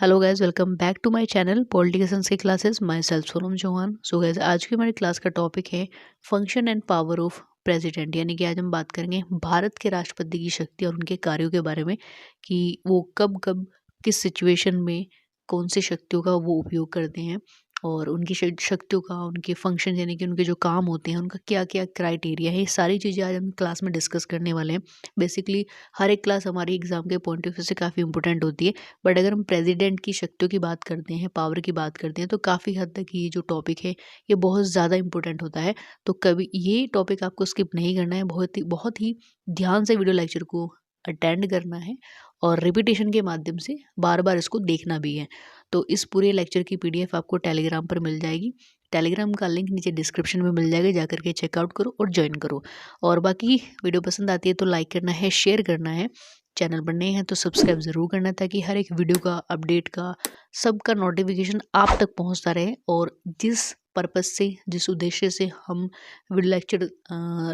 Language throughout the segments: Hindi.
Hello guys, welcome back to my channel political science की classes. Myself Sonam Chauhan. So guys, आज की हमारी क्लास का टॉपिक है function and power of president. यानी कि आज हम बात करेंगे भारत के राष्ट्रपति की शक्ति और उनके कार्यों के बारे में कि वो कब कब किस सिचुएशन में कौन सी शक्तियों का वो उपयोग करते हैं और उनकी शक्तियों का, उनके फंक्शन यानी कि उनके जो काम होते हैं उनका क्या क्या क्राइटेरिया है। ये सारी चीज़ें आज हम क्लास में डिस्कस करने वाले हैं। बेसिकली हर एक क्लास हमारी एग्जाम के पॉइंट ऑफ व्यू से काफ़ी इंपॉर्टेंट होती है, बट अगर हम प्रेसिडेंट की शक्तियों की बात करते हैं, पावर की बात करते हैं, तो काफ़ी हद तक ये जो टॉपिक है ये बहुत ज़्यादा इंपॉर्टेंट होता है। तो कभी ये टॉपिक आपको स्किप नहीं करना है, बहुत ही ध्यान से वीडियो लेक्चर को अटेंड करना है और रिपीटेशन के माध्यम से बार बार इसको देखना भी है। तो इस पूरे लेक्चर की पीडीएफ आपको टेलीग्राम पर मिल जाएगी। टेलीग्राम का लिंक नीचे डिस्क्रिप्शन में मिल जाएगा, जाकर के चेकआउट करो और ज्वाइन करो। और बाकी वीडियो पसंद आती है तो लाइक करना है, शेयर करना है। चैनल पर नए हैं तो सब्सक्राइब ज़रूर करना, ताकि हर एक वीडियो का अपडेट का सबका नोटिफिकेशन आप तक पहुंचता रहे। और जिस पर्पज़ से, जिस उद्देश्य से हम वीडियो लेक्चर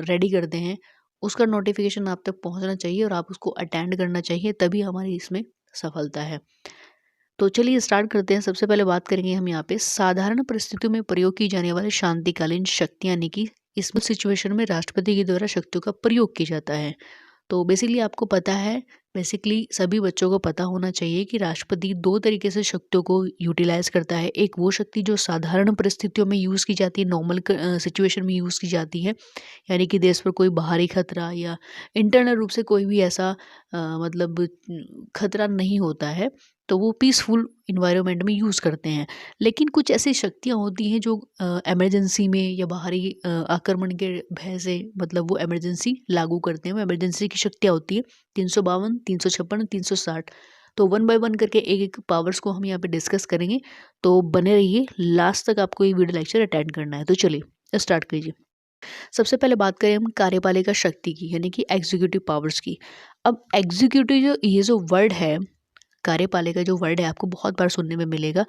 रेडी करते हैं, उसका नोटिफिकेशन आप तक पहुंचना चाहिए और आप उसको अटेंड करना चाहिए, तभी हमारी इसमें सफलता है। तो चलिए स्टार्ट करते हैं। सबसे पहले बात करेंगे हम यहाँ पे साधारण परिस्थितियों में प्रयोग की जाने वाली शांतिकालीन शक्तियाँ, यानी कि इस सिचुएशन में राष्ट्रपति के द्वारा शक्तियों का प्रयोग किया जाता है। तो बेसिकली आपको पता है, बेसिकली सभी बच्चों को पता होना चाहिए कि राष्ट्रपति दो तरीके से शक्तियों को यूटिलाइज करता है। एक वो शक्ति जो साधारण परिस्थितियों में यूज़ की जाती है, नॉर्मल सिचुएशन में यूज़ की जाती है, यानी कि देश पर कोई बाहरी खतरा या इंटरनल रूप से कोई भी ऐसा मतलब खतरा नहीं होता है, तो वो पीसफुल इन्वायरमेंट में यूज़ करते हैं। लेकिन कुछ ऐसी शक्तियाँ होती हैं जो इमरजेंसी में या बाहरी आक्रमण के भय से मतलब वो इमरजेंसी लागू करते हैं। वो इमरजेंसी की शक्तियाँ होती है 352, 356, 360। तो वन बाय वन करके एक एक पावर्स को हम यहाँ पे डिस्कस करेंगे। तो बने रहिए, लास्ट तक आपको ये वीडियो लेक्चर अटेंड करना है। तो चलिए स्टार्ट कीजिए। सबसे पहले बात करें हम कार्यपालिका शक्ति की, यानी कि एग्जीक्यूटिव पावर्स की। अब एग्जीक्यूटिव ये जो वर्ड है, कार्यपालिका जो वर्ड है, आपको बहुत बार सुनने में मिलेगा।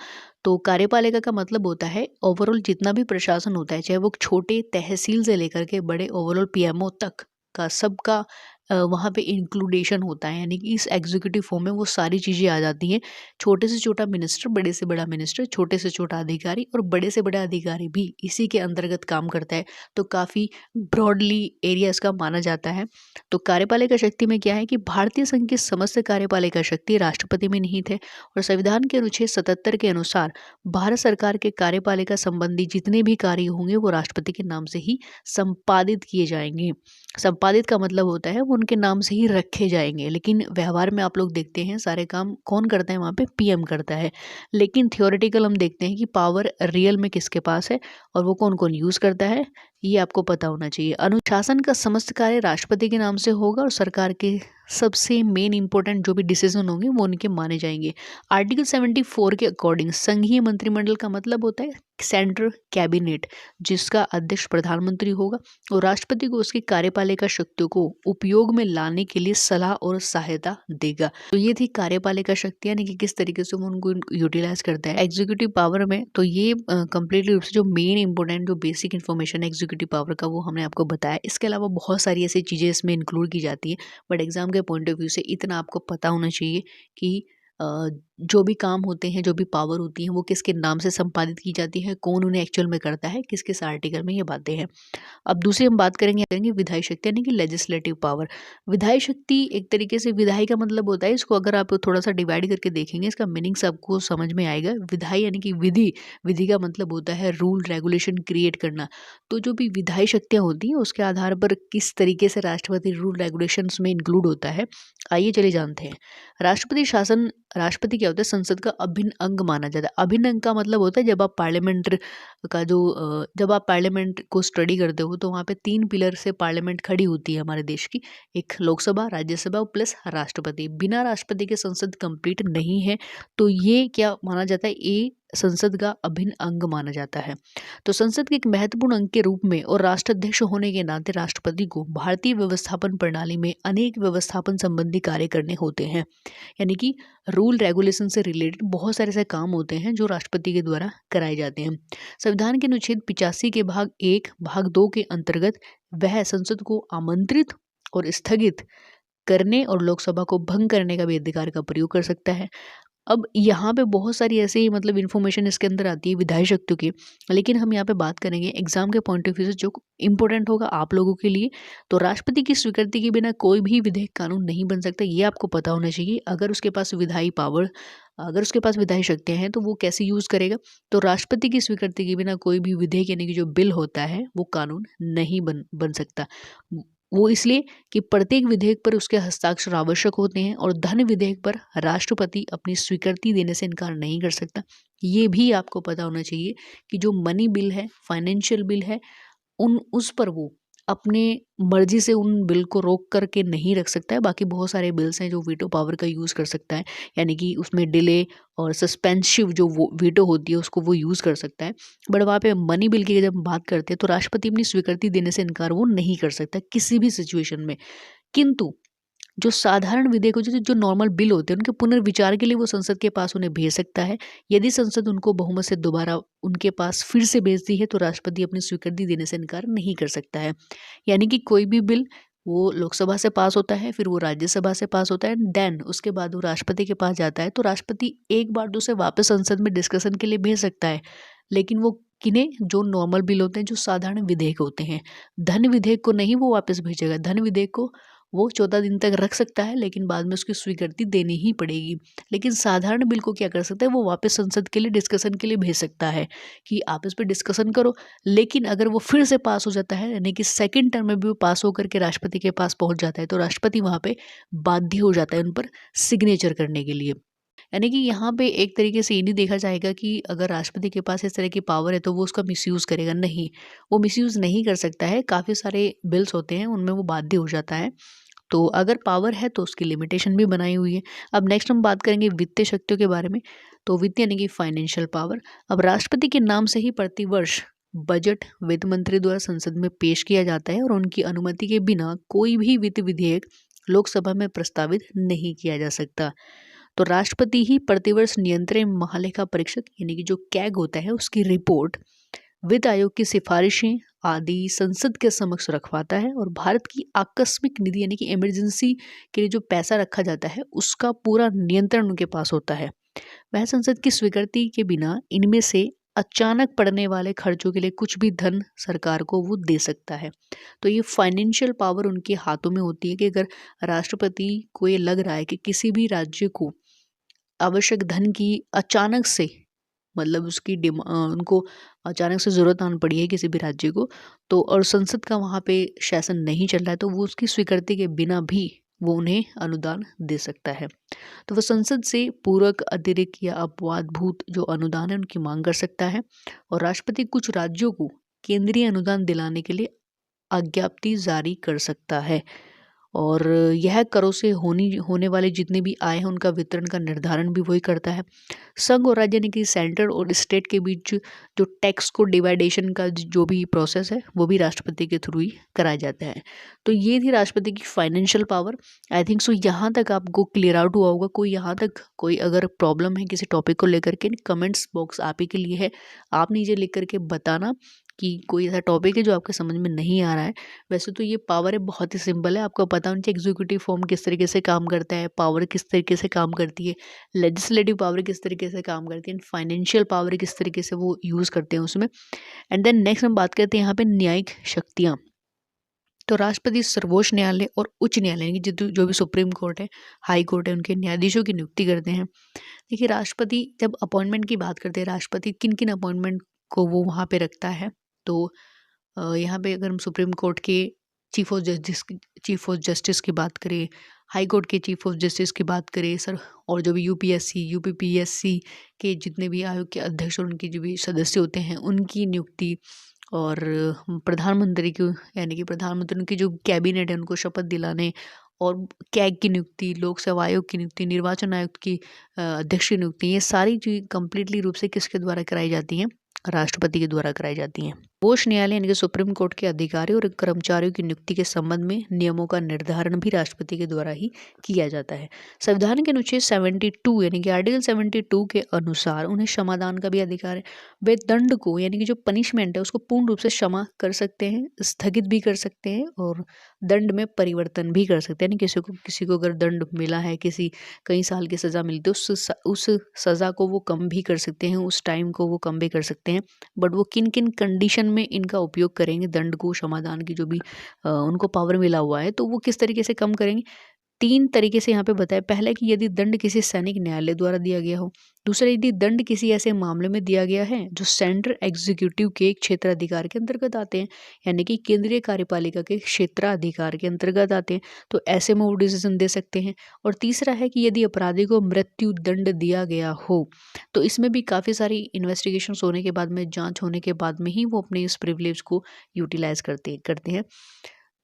तो कार्यपालिका का मतलब होता है ओवरऑल जितना भी प्रशासन होता है, चाहे वो छोटे तहसील से लेकर के बड़े ओवरऑल पीएमओ तक का सबका वहाँ पे इंक्लूडेशन होता है। यानी कि इस एग्जीक्यूटिव फॉर्म में वो सारी चीज़ें आ जाती हैं। छोटे से छोटा मिनिस्टर, बड़े से बड़ा मिनिस्टर, छोटे से छोटा अधिकारी और बड़े से बड़ा अधिकारी भी इसी के अंतर्गत काम करता है। तो काफ़ी ब्रॉडली एरिया इसका माना जाता है। तो कार्यपालिका शक्ति में क्या है कि भारतीय संघ की समस्त कार्यपालिका शक्ति राष्ट्रपति में निहित है और संविधान के अनुच्छेद 77 के अनुसार भारत सरकार के कार्यपालिका संबंधी जितने भी कार्य होंगे वो राष्ट्रपति के नाम से ही संपादित किए जाएंगे। संपादित का मतलब होता है वो उनके नाम से ही रखे जाएंगे, लेकिन व्यवहार में आप लोग देखते हैं सारे काम कौन करता है, वहाँ पे पीएम करता है। लेकिन थियोरेटिकल हम देखते हैं कि पावर रियल में किसके पास है और वो कौन कौन यूज करता है, ये आपको पता होना चाहिए। अनुशासन का समस्त कार्य राष्ट्रपति के नाम से होगा और सरकार के सबसे मेन इंपॉर्टेंट जो भी डिसीजन होंगे वो उनके माने जाएंगे। आर्टिकल 74 के अकॉर्डिंग संघीय मंत्रिमंडल का मतलब होता है सेंट्रल कैबिनेट, जिसका अध्यक्ष प्रधानमंत्री होगा और राष्ट्रपति को उसकी कार्यपालिका शक्तियों को उपयोग में लाने के लिए सलाह और सहायता देगा। तो ये थी कार्यपालिका शक्ति, यानी कि किस तरीके से वो उनको यूटिलाइज करता है एग्जीक्यूटिव पावर में। तो ये कंप्लीटली रूप से जो मेन इंपॉर्टेंट जो बेसिक इन्फॉर्मेशन है एग्जीक्यूटिव पावर का, वो हमने आपको बताया। इसके अलावा बहुत सारी ऐसी चीज़ें इसमें इंक्लूड की जाती है, बट एग्जाम के पॉइंट ऑफ व्यू से इतना आपको पता होना चाहिए कि जो भी काम होते हैं, जो भी पावर होती हैं, वो किसके नाम से संपादित की जाती है, कौन उन्हें एक्चुअल में करता है, किस किस आर्टिकल में ये बातें हैं। अब दूसरी हम बात करेंगे विधायी शक्ति, यानी कि लेजिस्लेटिव पावर। विधायी शक्ति एक तरीके से, विधायी का मतलब होता है, इसको अगर आप थोड़ा सा डिवाइड करके देखेंगे इसका मीनिंग्स आपको समझ में आएगा। विधायी यानी कि विधि, विधि का मतलब होता है रूल रेगुलेशन क्रिएट करना। तो जो भी विधायी शक्तियाँ होती हैं उसके आधार पर किस तरीके से राष्ट्रपति रूल रेगुलेशंस में इंक्लूड होता है, आइए चले जानते हैं। राष्ट्रपति शासन, राष्ट्रपति क्या होता है, संसद का अभिन्न अंग माना जाता है। अभिन्न अंग का मतलब होता है जब आप पार्लियामेंट का जो जब आप पार्लियामेंट को स्टडी करते हो तो वहाँ पे 3 पिलर से पार्लियामेंट खड़ी होती है हमारे देश की, एक लोकसभा, राज्यसभा प्लस राष्ट्रपति। बिना राष्ट्रपति के संसद कंप्लीट नहीं है। तो ये क्या माना जाता है, ये संसद का अभिन्न अंग माना जाता है। तो संसद के एक महत्वपूर्ण अंग के रूप में और राष्ट्राध्यक्ष होने के नाते राष्ट्रपति को भारतीय व्यवस्थापन प्रणाली में अनेक व्यवस्थापन संबंधी कार्य करने होते हैं। यानी कि रूल रेगुलेशन से रिलेटेड बहुत सारे ऐसे काम होते हैं जो राष्ट्रपति के द्वारा कराए जाते हैं। संविधान के अनुच्छेद 85 के भाग 1 भाग 2 के अंतर्गत वह संसद को आमंत्रित और स्थगित करने और लोकसभा को भंग करने का भी अधिकार का प्रयोग कर सकता है। अब यहाँ पे बहुत सारी ऐसी मतलब इन्फॉर्मेशन इसके अंदर आती है विधायी शक्तियों की, लेकिन हम यहाँ पे बात करेंगे एग्जाम के पॉइंट ऑफ व्यू से जो इम्पोर्टेंट होगा आप लोगों के लिए। तो राष्ट्रपति की स्वीकृति के बिना कोई भी विधेयक कानून नहीं बन सकता, ये आपको पता होना चाहिए। अगर उसके पास विधायी पावर, अगर उसके पास विधायी शक्तियाँ हैं तो वो कैसे यूज़ करेगा। तो राष्ट्रपति की स्वीकृति के बिना कोई भी विधेयक यानी कि जो बिल होता है वो कानून नहीं बन सकता। वो इसलिए कि प्रत्येक विधेयक पर उसके हस्ताक्षर आवश्यक होते हैं और धन विधेयक पर राष्ट्रपति अपनी स्वीकृति देने से इनकार नहीं कर सकता। ये भी आपको पता होना चाहिए कि जो मनी बिल है, फाइनेंशियल बिल है, उन उस पर वो अपने मर्जी से उन बिल को रोक करके नहीं रख सकता है। बाकी बहुत सारे बिल्स हैं जो वीटो पावर का यूज़ कर सकता है, यानी कि उसमें डिले और सस्पेंसिव जो वो वीटो होती है उसको वो यूज़ कर सकता है। बट वहाँ पे मनी बिल की जब बात करते हैं तो राष्ट्रपति अपनी स्वीकृति देने से इनकार वो नहीं कर सकता किसी भी सिचुएशन में। किंतु जो साधारण विधेयक हो, जो नॉर्मल बिल होते हैं, उनके पुनर्विचार के लिए वो संसद के पास उन्हें भेज सकता है। यदि संसद उनको बहुमत से दोबारा उनके पास फिर से भेजती है तो राष्ट्रपति अपनी स्वीकृति देने से इनकार नहीं कर सकता है। यानी कि कोई भी बिल वो लोकसभा से पास होता है, फिर वो राज्यसभा से पास होता है, देन उसके बाद वो राष्ट्रपति के पास जाता है। तो राष्ट्रपति एक बार तो उसे वापस संसद में डिस्कशन के लिए भेज सकता है, लेकिन वो किन्हें, जो नॉर्मल बिल होते हैं, जो साधारण विधेयक होते हैं। धन विधेयक को नहीं वो वापस भेजेगा। धन विधेयक को वो 14 दिन तक रख सकता है, लेकिन बाद में उसकी स्वीकृति देनी ही पड़ेगी। लेकिन साधारण बिल को क्या कर सकता है, वो वापस संसद के लिए डिस्कशन के लिए भेज सकता है कि आप इस पर डिस्कशन करो। लेकिन अगर वो फिर से पास हो जाता है, यानी कि सेकंड टर्म में भी वो पास होकर के राष्ट्रपति के पास पहुंच जाता है, तो राष्ट्रपति वहां पे बाध्य हो जाता है उन पर सिग्नेचर करने के लिए। यानी कि यहाँ पे एक तरीके से ये नहीं देखा जाएगा कि अगर राष्ट्रपति के पास इस तरह की पावर है तो वो उसका मिसयूज़ करेगा, नहीं, वो मिसयूज़ नहीं कर सकता है। काफ़ी सारे बिल्स होते हैं उनमें वो बाध्य हो जाता है। तो अगर पावर है तो उसकी लिमिटेशन भी बनाई हुई है। अब नेक्स्ट हम बात करेंगे वित्तीय शक्तियों के बारे में। तो वित्तीय यानी कि फाइनेंशियल पावर। अब राष्ट्रपति के नाम से ही प्रतिवर्ष बजट वित्त मंत्री द्वारा संसद में पेश किया जाता है और उनकी अनुमति के बिना कोई भी वित्त विधेयक लोकसभा में प्रस्तावित नहीं किया जा सकता। तो राष्ट्रपति ही प्रतिवर्ष नियंत्रण महालेखा परीक्षक यानी कि जो कैग होता है उसकी रिपोर्ट, वित्त आयोग की सिफारिशें आदि संसद के समक्ष रखवाता है और भारत की आकस्मिक निधि यानी कि इमरजेंसी के लिए जो पैसा रखा जाता है उसका पूरा नियंत्रण उनके पास होता है। वह संसद की स्वीकृति के बिना इनमें से अचानक पड़ने वाले खर्चों के लिए कुछ भी धन सरकार को वो दे सकता है। तो ये फाइनेंशियल पावर उनके हाथों में होती है कि अगर राष्ट्रपति को ये लग रहा है कि किसी भी राज्य को आवश्यक धन की अचानक से, मतलब उनको अचानक से ज़रूरत आन पड़ी है किसी भी राज्य को, तो और संसद का वहाँ पे शासन नहीं चल रहा है, तो वो उसकी स्वीकृति के बिना भी वो उन्हें अनुदान दे सकता है। तो वो संसद से पूरक, अतिरिक्त या अपवादभूत जो अनुदान है उनकी मांग कर सकता है। और राष्ट्रपति कुछ राज्यों को केंद्रीय अनुदान दिलाने के लिए आज्ञप्ति जारी कर सकता है। और यह करों से होने वाले जितने भी आय हैं उनका वितरण का निर्धारण भी वही करता है। संघ और राज्य यानी कि सेंटर और स्टेट के बीच जो टैक्स को डिवाइडेशन का जो भी प्रोसेस है वो भी राष्ट्रपति के थ्रू ही कराया जाता है। तो ये थी राष्ट्रपति की financial power. I think so यहाँ तक आपको क्लियर आउट हुआ होगा। कोई यहाँ तक कोई अगर प्रॉब्लम है किसी टॉपिक को लेकर के, कमेंट्स बॉक्स आप ही के लिए है, आप नीचे लिख करके बताना कि कोई ऐसा टॉपिक है जो आपके समझ में नहीं आ रहा है। वैसे तो ये पावर है बहुत ही सिंपल है, आपको पता होना चाहिए एग्जीक्यूटिव फॉर्म किस तरीके से काम करता है, पावर किस तरीके से काम करती है, लेजिस्लेटिव पावर किस तरीके से काम करती है, फाइनेंशियल पावर किस तरीके से वो यूज़ करते हैं उसमें। एंड देन नेक्स्ट हम बात करते हैं यहाँ पे न्यायिक शक्तियाँ। तो राष्ट्रपति सर्वोच्च न्यायालय और उच्च न्यायालय यानी कि जो भी सुप्रीम कोर्ट है, हाई कोर्ट है, उनके न्यायाधीशों की नियुक्ति करते हैं। देखिए राष्ट्रपति जब अपॉइंटमेंट की बात करते हैं, राष्ट्रपति किन किन अपॉइंटमेंट को वो वहाँ पे रखता है, तो यहाँ पे अगर हम सुप्रीम कोर्ट के चीफ ऑफ जस्टिस की बात करें, हाई कोर्ट के चीफ ऑफ जस्टिस की बात करें सर, और जो भी यूपीएससी यूपीपीएससी के जितने भी आयोग के अध्यक्ष और उनके जो भी सदस्य होते हैं उनकी नियुक्ति, और प्रधानमंत्री की यानी कि प्रधानमंत्री की जो कैबिनेट है उनको शपथ दिलाने, और कैग की नियुक्ति, लोक सेवा आयोग की नियुक्ति, निर्वाचन आयुक्त की अध्यक्ष की नियुक्ति, ये सारी चीज़ कंप्लीटली रूप से किसके द्वारा कराई जाती हैं, राष्ट्रपति के द्वारा कराई जाती हैं। सर्वोच्च न्यायालय यानी कि सुप्रीम कोर्ट के अधिकारी और कर्मचारियों की नियुक्ति के संबंध में नियमों का निर्धारण भी राष्ट्रपति के द्वारा ही किया जाता है। संविधान के अनुच्छेद 72 यानी कि आर्टिकल 72 के अनुसार उन्हें क्षमादान का भी अधिकार है। वे दंड को यानी कि जो पनिशमेंट है उसको पूर्ण रूप से क्षमा कर सकते हैं, स्थगित भी कर सकते हैं और दंड में परिवर्तन भी कर सकते हैं। यानी किसी को अगर दंड मिला है, किसी कई साल की सज़ा मिलती है, उस सज़ा को वो कम भी कर सकते हैं, उस टाइम को वो कम भी कर सकते हैं। बट वो किन किन कंडीशन में इनका उपयोग करेंगे, दंड को क्षमादान की जो भी उनको पावर मिला हुआ है, तो वो किस तरीके से कम करेंगे। 3 तरीके से यहाँ पे बताया। पहला कि यदि दंड किसी सैनिक न्यायालय द्वारा दिया गया हो। दूसरा, यदि दंड किसी ऐसे मामले में दिया गया है जो सेंट्रल एग्जीक्यूटिव के क्षेत्राधिकार के अंतर्गत आते हैं, यानी कि केंद्रीय कार्यपालिका के क्षेत्राधिकार के अंतर्गत आते हैं, तो ऐसे में वो डिसीजन दे सकते हैं। और तीसरा है कि यदि अपराधी को मृत्यु दंड दिया गया हो, तो इसमें भी काफ़ी सारी इन्वेस्टिगेशंस होने के बाद में, जांच होने के बाद में ही वो अपने इस प्रिविलेज को यूटिलाइज करते हैं।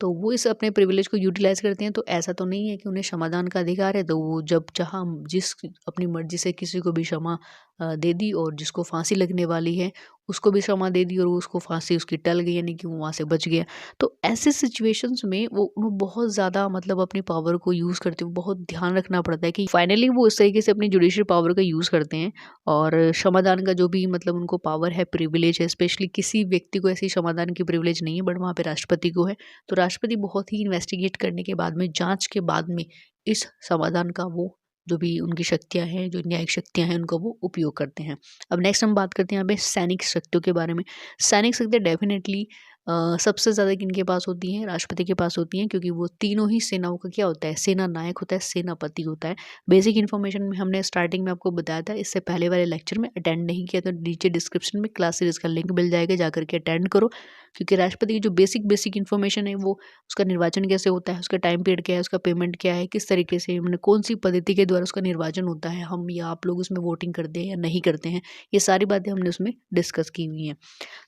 तो वो इस अपने प्रिविलेज को यूटिलाइज करते हैं। तो ऐसा तो नहीं है कि उन्हें क्षमादान का अधिकार है तो वो जब चाहा जिस अपनी मर्जी से किसी को भी क्षमा दे दी, और जिसको फांसी लगने वाली है उसको भी क्षमा दे दी और उसको फांसी उसकी टल गई, यानी कि वो वहाँ से बच गया। तो ऐसे सिचुएशंस में वो बहुत ज़्यादा मतलब अपनी पावर को यूज़ करते हुए बहुत ध्यान रखना पड़ता है कि फाइनली वो इस तरीके से अपनी जुडिशियल पावर का यूज़ करते हैं। और क्षमादान का जो भी मतलब उनको पावर है, प्रिविलेज है, स्पेशली किसी व्यक्ति को ऐसी क्षमादान की प्रिविलेज नहीं है, बट वहाँ पे राष्ट्रपति को है। तो राष्ट्रपति बहुत ही इन्वेस्टिगेट करने के बाद में, जांच के बाद में इस समाधान का वो जो भी उनकी शक्तियां हैं, जो न्यायिक शक्तियां हैं, उनका वो उपयोग करते हैं। अब नेक्स्ट हम बात करते हैं यहाँ पे सैनिक शक्तियों के बारे में। सैनिक शक्तियाँ डेफिनेटली सबसे ज़्यादा किनके पास होती हैं, राष्ट्रपति के पास होती हैं, क्योंकि वो तीनों ही सेनाओं का क्या होता है, सेना नायक होता है, सेनापति होता है। बेसिक इन्फॉर्मेशन में हमने स्टार्टिंग में आपको बताया था, इससे पहले वाले लेक्चर में अटेंड नहीं किया तो नीचे डिस्क्रिप्शन में क्लास सीरीज का लिंक मिल जाएगा, जाकर के अटेंड करो। क्योंकि राष्ट्रपति की जो बेसिक इन्फॉर्मेशन है, वो उसका निर्वाचन कैसे होता है, उसका टाइम पीरियड क्या है, उसका पेमेंट क्या है, किस तरीके से मतलब कौन सी पद्धति के द्वारा उसका निर्वाचन होता है, हम या आप लोग उसमें वोटिंग करते हैं या नहीं करते हैं, ये सारी बातें हमने उसमें डिस्कस की हुई हैं।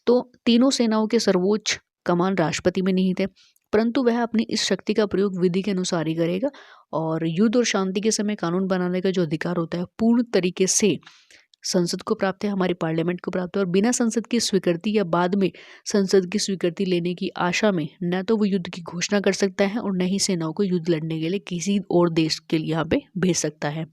तो तीनों सेनाओं के सर्वोच्च कमान राष्ट्रपति में निहित है, परंतु वह अपनी इस शक्ति का प्रयोग विधि के अनुसार ही करेगा। और युद्ध और शांति के समय कानून बनाने का जो अधिकार होता है पूर्ण तरीके से संसद को प्राप्त है, हमारी पार्लियामेंट को प्राप्त है। और बिना संसद की स्वीकृति या बाद में संसद की स्वीकृति लेने की आशा में न तो वो युद्ध की घोषणा कर सकता है और न ही सेनाओं को युद्ध लड़ने के लिए किसी और देश के लिए यहाँ पे भेज सकता है।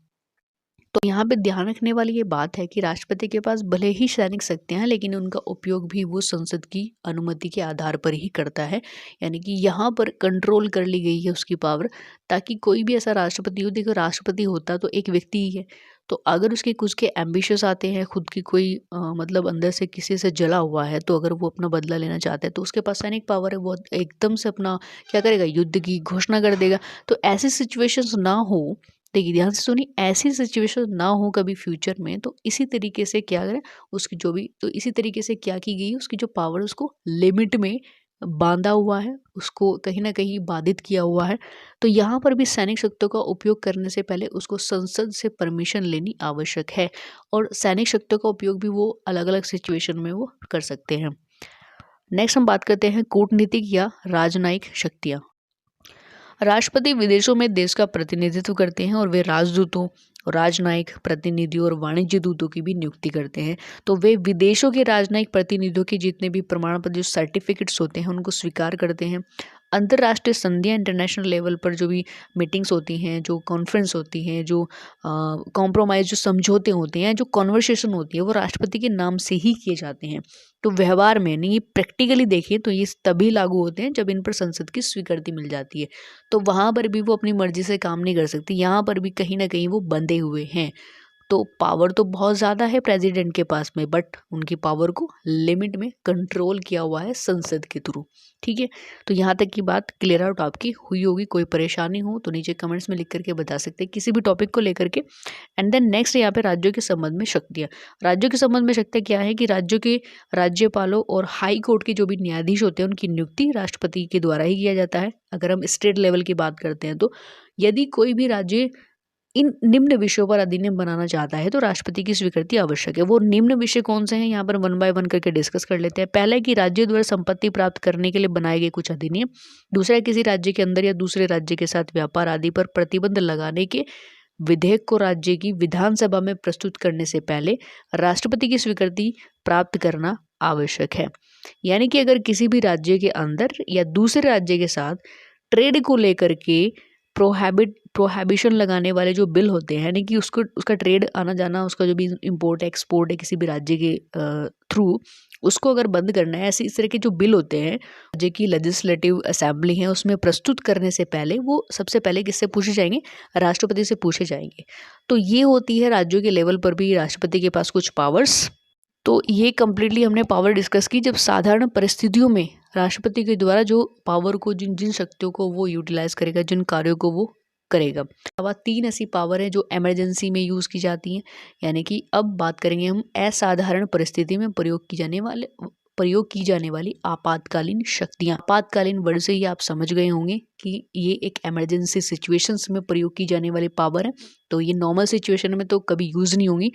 तो यहाँ पे ध्यान रखने वाली ये बात है कि राष्ट्रपति के पास भले ही सैनिक शक्तियाँ हैं, लेकिन उनका उपयोग भी वो संसद की अनुमति के आधार पर ही करता है। यानी कि यहाँ पर कंट्रोल कर ली गई है उसकी पावर, ताकि कोई भी ऐसा राष्ट्रपति हो, देखो राष्ट्रपति होता तो एक व्यक्ति ही है, तो अगर उसके कुछ के एम्बिशियस आते हैं, खुद की कोई मतलब अंदर से किसी से जला हुआ है, तो अगर वो अपना बदला लेना चाहता है तो उसके पास सैनिक पावर है, वो एकदम से अपना क्या करेगा, युद्ध की घोषणा कर देगा। तो ऐसी सिचुएशंस ना हो, देखिए ध्यान से सुनिए, ऐसी सिचुएशन ना हो कभी फ्यूचर में, तो इसी तरीके से क्या करें, उसकी जो भी, तो इसी तरीके से क्या की गई है, उसकी जो पावर उसको लिमिट में बांधा हुआ है, उसको कहीं ना कहीं बाधित किया हुआ है। तो यहाँ पर भी सैनिक शक्तियों का उपयोग करने से पहले उसको संसद से परमिशन लेनी आवश्यक है, और सैनिक शक्तियों का उपयोग भी वो अलग अलग सिचुएशन में वो कर सकते हैं। नेक्स्ट हम बात करते हैं कूटनीतिक या राजनयिक शक्तियाँ। राष्ट्रपति विदेशों में देश का प्रतिनिधित्व करते हैं और वे राजदूतों, राजनयिक प्रतिनिधियों और वाणिज्य दूतों की भी नियुक्ति करते हैं। तो वे विदेशों के राजनयिक प्रतिनिधियों के जितने भी प्रमाण पत्र, जो सर्टिफिकेट्स होते हैं, उनको स्वीकार करते हैं। अंतर्राष्ट्रीय संधियां, इंटरनेशनल लेवल पर जो भी मीटिंग्स होती हैं, जो कॉन्फ्रेंस होती हैं, जो कॉम्प्रोमाइज़, जो समझौते होते हैं, जो कॉन्वर्सेशन होती है, वो राष्ट्रपति के नाम से ही किए जाते हैं। तो व्यवहार में नहीं, प्रैक्टिकली देखिए तो ये तभी लागू होते हैं जब इन पर संसद की स्वीकृति मिल जाती है। तो वहाँ पर भी वो अपनी मर्जी से काम नहीं कर सकती, यहाँ पर भी कहीं ना कहीं वो बंधे हुए हैं। तो पावर तो बहुत ज़्यादा है प्रेसिडेंट के पास में, बट उनकी पावर को लिमिट में कंट्रोल किया हुआ है संसद के थ्रू। ठीक है, तो यहाँ तक की बात क्लियर आउट आपकी हुई होगी। कोई परेशानी हो तो नीचे कमेंट्स में लिख करके बता सकते हैं किसी भी टॉपिक को लेकर के। एंड देन नेक्स्ट यहाँ पे राज्यों के संबंध में शक्तियाँ। राज्यों के संबंध में शक्तियाँ क्या है कि राज्यों के राज्यपालों और हाई कोर्ट के जो भी न्यायाधीश होते हैं, उनकी नियुक्ति राष्ट्रपति के द्वारा ही किया जाता है। अगर हम स्टेट लेवल की बात करते हैं, तो यदि कोई भी राज्य इन निम्न विषयों पर अधिनियम बनाना चाहता है तो राष्ट्रपति की स्वीकृति आवश्यक है। वो निम्न विषय कौन से हैं, यहाँ पर वन बाय वन करके डिस्कस कर लेते हैं। पहला है कि राज्य द्वारा संपत्ति प्राप्त करने के लिए बनाए गए कुछ अधिनियम। दूसरा है किसी राज्य के अंदर या दूसरे राज्य के साथ व्यापार आदि पर प्रतिबंध लगाने के विधेयक को राज्य की विधानसभा में प्रस्तुत करने से पहले राष्ट्रपति की स्वीकृति प्राप्त करना आवश्यक है। यानी कि अगर किसी भी राज्य के अंदर या दूसरे राज्य के साथ ट्रेड को लेकर के प्रोहिबिशन लगाने वाले जो बिल होते हैं, यानी कि उसको उसका ट्रेड आना जाना, उसका जो भी इम्पोर्ट एक्सपोर्ट है किसी भी राज्य के थ्रू, उसको अगर बंद करना है, ऐसे इस तरह के जो बिल होते हैं राज्य की लेजिस्लेटिव असेंबली है उसमें प्रस्तुत करने से पहले वो सबसे पहले किससे पूछे जाएंगे? राष्ट्रपति से पूछे जाएंगे। तो ये होती है राज्यों के लेवल पर भी राष्ट्रपति के पास कुछ पावर्स। तो ये कम्प्लीटली हमने पावर डिस्कस की। जब साधारण परिस्थितियों में राष्ट्रपति के द्वारा जो पावर को, जिन जिन शक्तियों को वो यूटिलाइज करेगा, जिन कार्यों को वो करेगा। अब 3 ऐसी पावर है जो इमरजेंसी में यूज़ की जाती हैं। यानी कि अब बात करेंगे हम असाधारण परिस्थिति में प्रयोग की जाने वाली आपातकालीन शक्तियाँ। आपातकालीन वर्ड से ही आप समझ गए होंगे कि ये एक इमरजेंसी सिचुएशंस में प्रयोग की जाने वाली पावर है। तो ये नॉर्मल सिचुएशन में तो कभी यूज़ नहीं होंगी।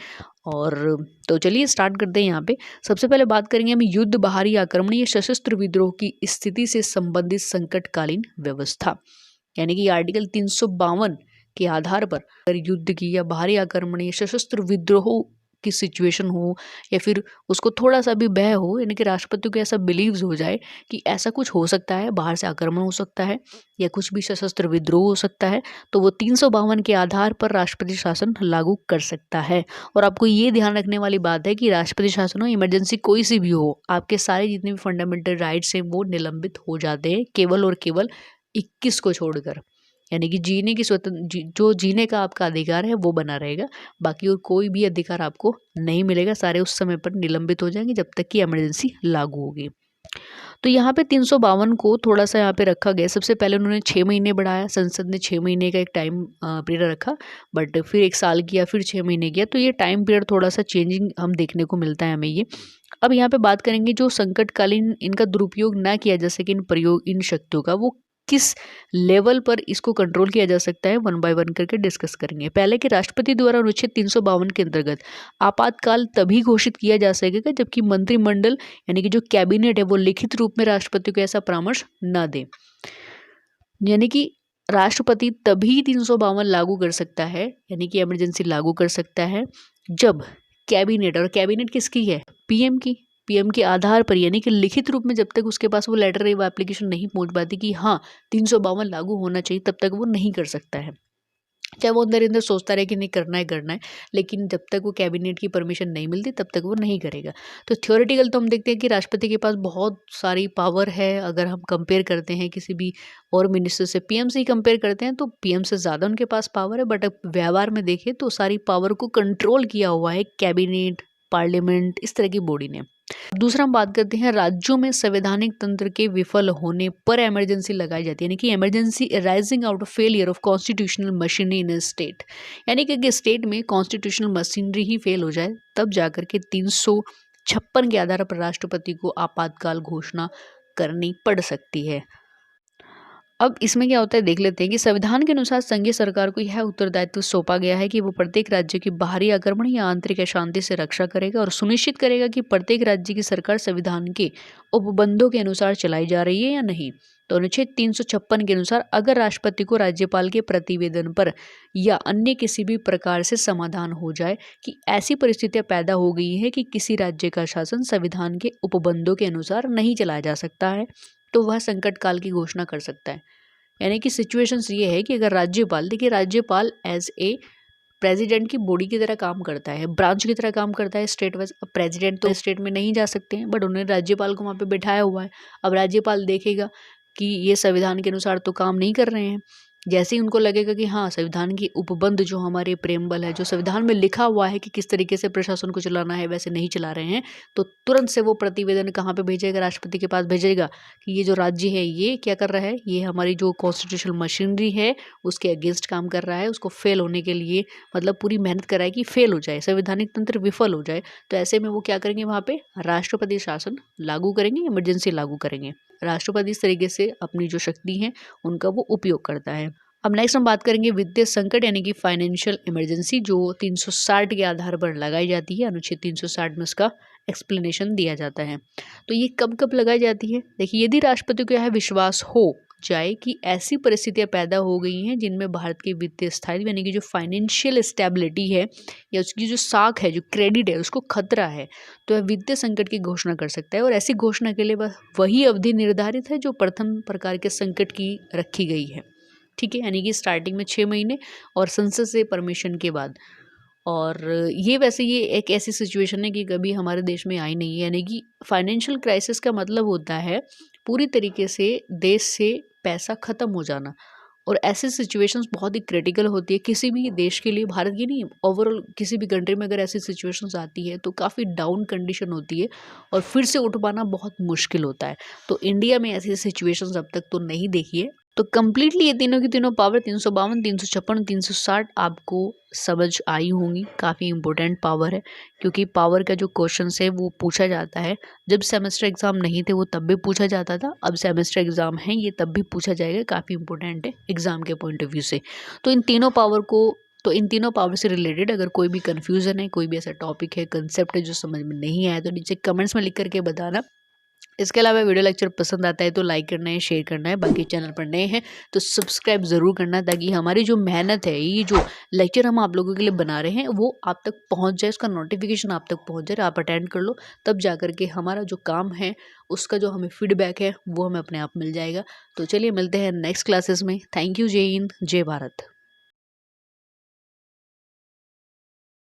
और तो चलिए स्टार्ट करते हैं। यहाँ पे सबसे पहले बात करेंगे हम युद्ध, बाहरी आक्रमण या सशस्त्र विद्रोह की स्थिति से संबंधित संकटकालीन व्यवस्था। यानी कि आर्टिकल 352 के आधार पर अगर युद्ध की या बाहरी आक्रमण या सशस्त्र विद्रोह की सिचुएशन हो, या फिर उसको थोड़ा सा भी भय हो, यानी कि राष्ट्रपति को ऐसा बिलीव्स हो जाए कि ऐसा कुछ हो सकता है, बाहर से आक्रमण हो सकता है या कुछ भी सशस्त्र विद्रोह हो सकता है, तो वो 352 के आधार पर राष्ट्रपति शासन लागू कर सकता है। और आपको ये ध्यान रखने वाली बात है कि राष्ट्रपति शासन हो, इमरजेंसी कोई सी भी हो, आपके सारे जितने भी फंडामेंटल राइट्स हैं वो निलंबित हो जाते हैं, केवल और केवल 21 को छोड़कर। यानी कि जीने की जो जीने का आपका अधिकार है वो बना रहेगा, बाकी और कोई भी अधिकार आपको नहीं मिलेगा, सारे उस समय पर निलंबित हो जाएंगे जब तक कि इमरजेंसी लागू होगी। तो यहाँ पे 352 को थोड़ा सा यहाँ पे रखा गया। सबसे पहले उन्होंने 6 महीने बढ़ाया, संसद ने 6 महीने का एक टाइम पीरियड रखा, बट फिर 1 साल किया, फिर 6 महीने किया। तो ये टाइम पीरियड थोड़ा सा चेंजिंग हम देखने को मिलता है हमें ये। अब यहाँ पे बात करेंगे जो संकटकालीन इनका दुरुपयोग ना किया जा सके, इन शक्तियों का, वो किस लेवल पर इसको कंट्रोल किया जा सकता है, वन बाय वन करके डिस्कस करेंगे। पहले कि राष्ट्रपति द्वारा अनुच्छेद 352 के अंतर्गत आपातकाल तभी घोषित किया जा सकेगा जबकि मंत्रिमंडल यानी कि जो कैबिनेट है वो लिखित रूप में राष्ट्रपति को ऐसा परामर्श न दे। यानी कि राष्ट्रपति तभी 352 लागू कर सकता है, यानी कि इमरजेंसी लागू कर सकता है, जब कैबिनेट, और कैबिनेट किसकी है? पीएम की। पीएम के आधार पर, यानी कि लिखित रूप में जब तक उसके पास वो लेटर या वो एप्लीकेशन नहीं पहुंच पाती कि हाँ 352 लागू होना चाहिए, तब तक वो नहीं कर सकता है। चाहे वो अंदर अंदर सोचता रहे कि नहीं करना है, लेकिन जब तक वो कैबिनेट की परमिशन नहीं मिलती तब तक वो नहीं करेगा। तो थ्योरेटिकल तो हम देखते हैं कि राष्ट्रपति के पास बहुत सारी पावर है। अगर हम कंपेयर करते हैं किसी भी और मिनिस्टर से, पीएम से ही कंपेयर करते हैं तो पीएम से ज़्यादा उनके पास पावर है। बट अब व्यवहार में देखें तो सारी पावर को कंट्रोल किया हुआ है कैबिनेट, पार्लियामेंट, इस तरह की बॉडी ने। दूसरा हम बात करते हैं राज्यों में संवैधानिक तंत्र के विफल होने पर इमरजेंसी लगाई जाती है, यानी कि emergency rising out of failure of constitutional machinery in state. यानी कि स्टेट में कॉन्स्टिट्यूशनल मशीनरी ही फेल हो जाए तब जाकर के 356 के आधार पर राष्ट्रपति को आपातकाल घोषणा करनी पड़ सकती है। अब इसमें क्या होता है देख लेते हैं कि संविधान के अनुसार संघीय सरकार को यह उत्तरदायित्व सौंपा गया है कि वो प्रत्येक राज्य की बाहरी आक्रमण या आंतरिक अशांति से रक्षा करेगा और सुनिश्चित करेगा कि प्रत्येक राज्य की सरकार संविधान के उपबंधों के अनुसार चलाई जा रही है या नहीं। तो अनुच्छेद 356 के अनुसार अगर राष्ट्रपति को राज्यपाल के प्रतिवेदन पर या अन्य किसी भी प्रकार से समाधान हो जाए कि ऐसी परिस्थितियां पैदा हो गई है कि किसी राज्य का शासन संविधान के उपबंधों के अनुसार नहीं चलाया जा सकता है, तो वह संकट काल की घोषणा कर सकता है। यानी कि सिचुएशंस ये है कि अगर राज्यपाल, देखिए राज्यपाल एज ए प्रेसिडेंट की बॉडी की तरह काम करता है, ब्रांच की तरह काम करता है स्टेट वाइज। अब प्रेसिडेंट तो स्टेट में नहीं जा सकते हैं, बट उन्होंने राज्यपाल को वहाँ पे बिठाया हुआ है। अब राज्यपाल देखेगा कि ये संविधान के अनुसार तो काम नहीं कर रहे हैं। जैसे ही उनको लगेगा कि हाँ संविधान की उपबंध जो हमारे प्रेमबल है, जो संविधान में लिखा हुआ है कि किस तरीके से प्रशासन को चलाना है, वैसे नहीं चला रहे हैं, तो तुरंत से वो प्रतिवेदन कहाँ पे भेजेगा? राष्ट्रपति के पास भेजेगा कि ये जो राज्य है ये क्या कर रहा है, ये हमारी जो कॉन्स्टिट्यूशनल मशीनरी है उसके अगेंस्ट काम कर रहा है, उसको फेल होने के लिए मतलब पूरी मेहनत कर रहा है कि फेल हो जाए, संवैधानिक तंत्र विफल हो जाए। तो ऐसे में वो क्या करेंगे, वहाँ पे राष्ट्रपति शासन लागू करेंगे, इमरजेंसी लागू करेंगे। राष्ट्रपति इस तरीके से अपनी जो शक्ति है उनका वो उपयोग करता है। अब नेक्स्ट हम बात करेंगे वित्तीय संकट यानी कि फाइनेंशियल इमरजेंसी, जो 360 के आधार पर लगाई जाती है। अनुच्छेद 360 में उसका एक्सप्लेनेशन दिया जाता है। तो ये कब कब लगाई जाती है? देखिए, यदि राष्ट्रपति को यह विश्वास हो जाए कि ऐसी परिस्थितियां पैदा हो गई हैं जिनमें भारत की वित्तीय स्थायित्व यानी कि जो फाइनेंशियल स्टेबिलिटी है या उसकी जो साख है, जो क्रेडिट है, उसको खतरा है, तो वह वित्तीय संकट की घोषणा कर सकता है। और ऐसी घोषणा के लिए वह वही अवधि निर्धारित है जो प्रथम प्रकार के संकट की रखी गई है। ठीक है, यानी कि स्टार्टिंग में 6 महीने और संसद से परमिशन के बाद। और ये वैसे ये एक ऐसी सिचुएशन है कि कभी हमारे देश में आई नहीं है, यानी कि फाइनेंशियल क्राइसिस का मतलब होता है पूरी तरीके से देश से पैसा ख़त्म हो जाना। और ऐसी सिचुएशंस बहुत ही क्रिटिकल होती है किसी भी देश के लिए, भारत की नहीं, ओवरऑल किसी भी कंट्री में अगर ऐसी सिचुएशंस आती है तो काफ़ी डाउन कंडीशन होती है और फिर से उठ पाना बहुत मुश्किल होता है। तो इंडिया में ऐसी सिचुएशंस अब तक तो नहीं देखी है। तो कंप्लीटली ये तीनों की तीनों पावर 352, 356, 360 आपको समझ आई होंगी। काफ़ी इंपॉर्टेंट पावर है क्योंकि पावर का जो क्वेश्चन है वो पूछा जाता है। जब सेमेस्टर एग्ज़ाम नहीं थे वो तब भी पूछा जाता था, अब सेमेस्टर एग्ज़ाम है ये तब भी पूछा जाएगा। काफ़ी इंपॉर्टेंट है एग्ज़ाम के पॉइंट ऑफ व्यू से। तो इन तीनों पावर से रिलेटेड अगर कोई भी कन्फ्यूज़न है, कोई भी ऐसा टॉपिक है, कंसेप्ट है जो समझ में नहीं आया, तो नीचे कमेंट्स में लिख करके बताना। इसके अलावा वीडियो लेक्चर पसंद आता है तो लाइक करना है, शेयर करना है। बाकी चैनल पर नए हैं तो सब्सक्राइब ज़रूर करना है ताकि हमारी जो मेहनत है, ये जो लेक्चर हम आप लोगों के लिए बना रहे हैं वो आप तक पहुंच जाए, उसका नोटिफिकेशन आप तक पहुंच जाए, आप अटेंड कर लो। तब जा कर के हमारा जो काम है उसका जो हमें फीडबैक है वो हमें अपने आप मिल जाएगा। तो चलिए मिलते हैं नेक्स्ट क्लासेस में। Thank you. जय हिंद, जय भारत।